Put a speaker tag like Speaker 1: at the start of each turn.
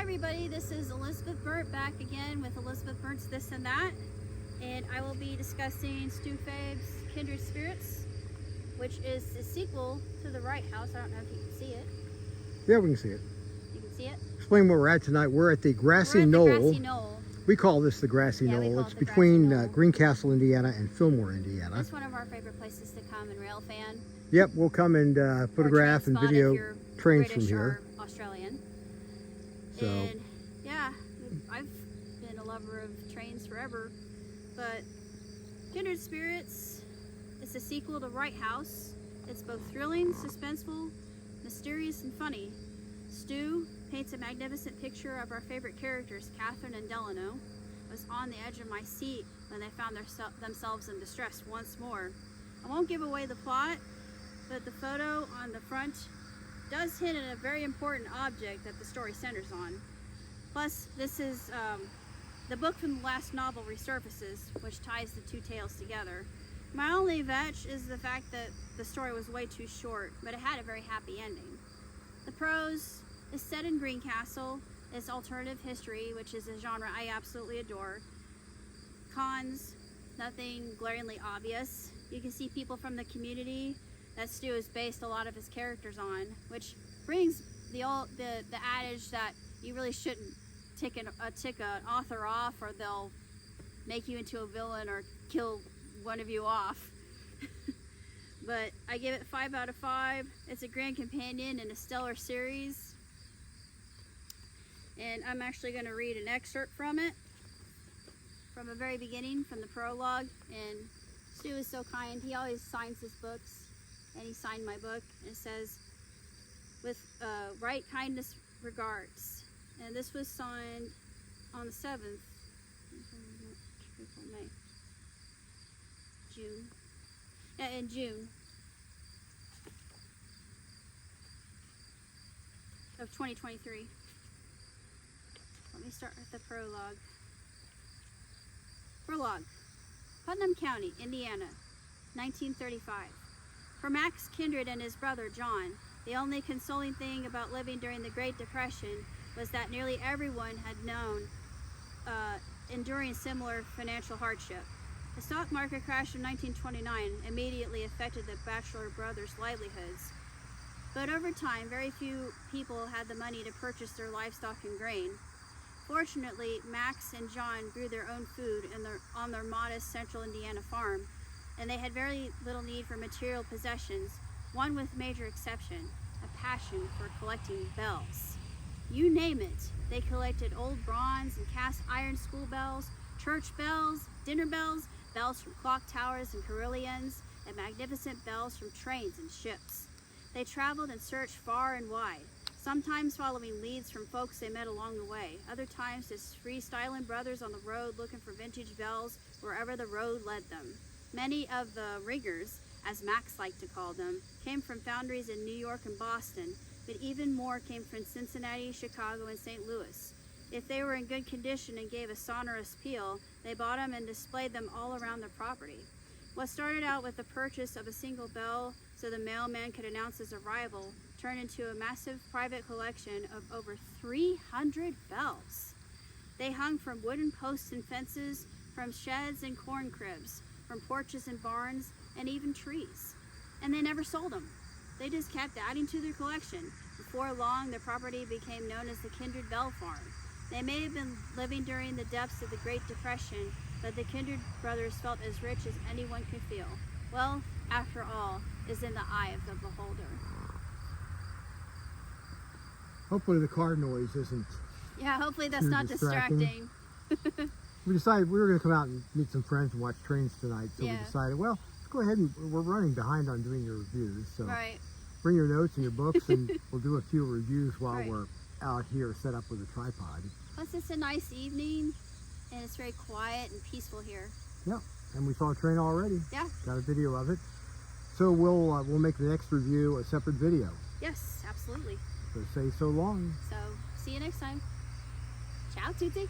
Speaker 1: Hi everybody, this is Elizabeth Burt back again with Elizabeth Burt's This and That, and I will be discussing Stu Fabe's Kindred Spirits, which is the sequel to The Right House. I don't know if you can see it.
Speaker 2: Yeah, we can see it.
Speaker 1: You can see it?
Speaker 2: Explain where we're at tonight. We're at the Grassy Knoll. We call this the Grassy Knoll. It's between Greencastle, Indiana and Fillmore, Indiana.
Speaker 1: It's one of our favorite places to come and rail fan.
Speaker 2: Yep, we'll come and photograph and video trains
Speaker 1: British
Speaker 2: from here.
Speaker 1: Or Australian.
Speaker 2: So.
Speaker 1: And yeah, I've been a lover of trains forever, but Kindred Spirits is the sequel to Right House. It's both thrilling, suspenseful, mysterious, and funny. Stu paints a magnificent picture of our favorite characters, Catherine and Delano. I was on the edge of my seat when they found themselves in distress once more. I won't give away the plot, but the photo on the front does hint at a very important object that the story centers on. Plus, this is the book from the last novel resurfaces, which ties the two tales together. My only vetch is the fact that the story was way too short, but it had a very happy ending. The prose is set in Greencastle. It's alternative history, which is a genre I absolutely adore. Cons, nothing glaringly obvious. You can see people from the community that Stu has based a lot of his characters on, which brings the adage that you really shouldn't tick an author off, or they'll make you into a villain or kill one of you off. But I give it 5 out of 5. It's a grand companion in a stellar series, and I'm actually going to read an excerpt from it from the very beginning, from the prologue. And Stu is so kind, he always signs his books, and he signed my book, and it says, with right kindness regards. And this was signed on the 7th, in June of 2023. Let me start with the prologue. Prologue. Putnam County, Indiana, 1935. For Max Kindred and his brother John, the only consoling thing about living during the Great Depression was that nearly everyone had known enduring similar financial hardship. The stock market crash of 1929 immediately affected the Bachelor brothers' livelihoods. But over time, very few people had the money to purchase their livestock and grain. Fortunately, Max and John grew their own food on their modest central Indiana farm, and they had very little need for material possessions, one with major exception, a passion for collecting bells. You name it, they collected old bronze and cast iron school bells, church bells, dinner bells, bells from clock towers and carillons, and magnificent bells from trains and ships. They traveled and searched far and wide, sometimes following leads from folks they met along the way, other times just freestyling brothers on the road looking for vintage bells wherever the road led them. Many of the riggers, as Max liked to call them, came from foundries in New York and Boston, but even more came from Cincinnati, Chicago, and St. Louis. If they were in good condition and gave a sonorous peal, they bought them and displayed them all around their property. What started out with the purchase of a single bell so the mailman could announce his arrival turned into a massive private collection of over 300 bells. They hung from wooden posts and fences, from sheds and corn cribs, from porches and barns, and even trees. And they never sold them. They just kept adding to their collection. Before long, their property became known as the Kindred Bell Farm. They may have been living during the depths of the Great Depression, but the Kindred brothers felt as rich as anyone could feel. Wealth, after all, is in the eye of the beholder.
Speaker 2: Hopefully the car noise isn't.
Speaker 1: Yeah, hopefully that's not distracting.
Speaker 2: We decided we were going to come out and meet some friends and watch trains tonight, so we decided, well, let's go ahead and we're running behind on doing your reviews, so bring your notes and your books and we'll do a few reviews while we're out here set up with a tripod.
Speaker 1: Plus it's a nice evening and it's very quiet and peaceful here.
Speaker 2: Yeah, and we saw a train already.
Speaker 1: Yeah.
Speaker 2: Got a video of it. So we'll make the next review a separate video.
Speaker 1: Yes, absolutely.
Speaker 2: So say so long.
Speaker 1: So see you next time. Ciao, tutti.